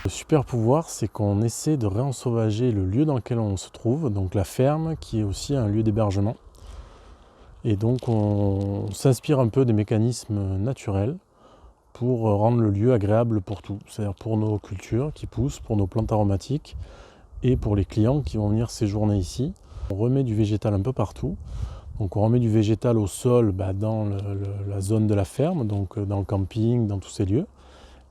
Le super pouvoir, c'est qu'on essaie de réensauvager le lieu dans lequel on se trouve, donc la ferme qui est aussi un lieu d'hébergement. Et donc on s'inspire un peu des mécanismes naturels pour rendre le lieu agréable pour tout, c'est-à-dire pour nos cultures qui poussent, pour nos plantes aromatiques et pour les clients qui vont venir séjourner ici. On remet du végétal un peu partout. Donc on remet du végétal au sol dans la zone de la ferme, donc dans le camping, dans tous ces lieux.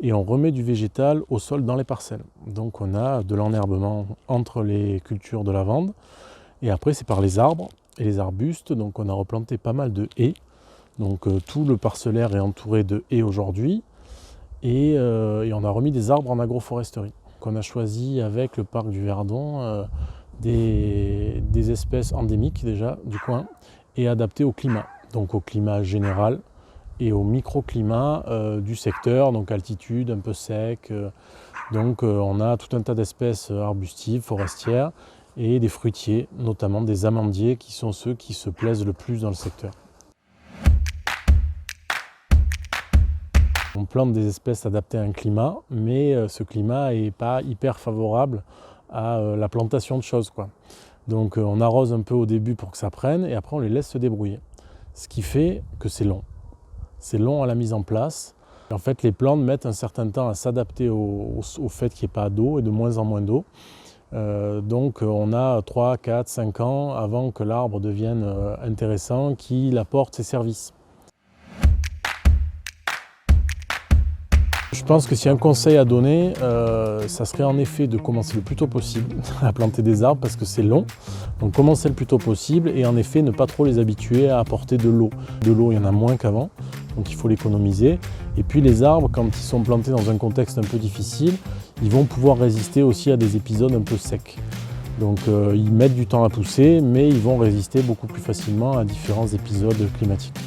Et on remet du végétal au sol dans les parcelles. Donc on a de l'enherbement entre les cultures de lavande. Et après c'est par les arbres et les arbustes. Donc on a replanté pas mal de haies. Donc tout le parcellaire est entouré de haies aujourd'hui. Et on a remis des arbres en agroforesterie. Donc on a choisi avec le parc du Verdon des espèces endémiques déjà du coin et adaptées au climat. Donc au climat général et au microclimat du secteur, donc altitude, un peu sec. Donc on a tout un tas d'espèces arbustives, forestières et des fruitiers, notamment des amandiers qui sont ceux qui se plaisent le plus dans le secteur. On plante des espèces adaptées à un climat, mais ce climat n'est pas hyper favorable à la plantation de choses, quoi. Donc on arrose un peu au début pour que ça prenne et après on les laisse se débrouiller. Ce qui fait que c'est long. C'est long à la mise en place. En fait, les plantes mettent un certain temps à s'adapter au fait qu'il n'y ait pas d'eau et de moins en moins d'eau. Donc on a 3, 4, 5 ans avant que l'arbre devienne intéressant, qu'il apporte ses services. Je pense que si un conseil à donner, ça serait en effet de commencer le plus tôt possible à planter des arbres parce que c'est long. Donc commencer le plus tôt possible et en effet ne pas trop les habituer à apporter de l'eau. De l'eau, il y en a moins qu'avant, donc il faut l'économiser. Et puis les arbres, quand ils sont plantés dans un contexte un peu difficile, ils vont pouvoir résister aussi à des épisodes un peu secs. Donc ils mettent du temps à pousser, mais ils vont résister beaucoup plus facilement à différents épisodes climatiques.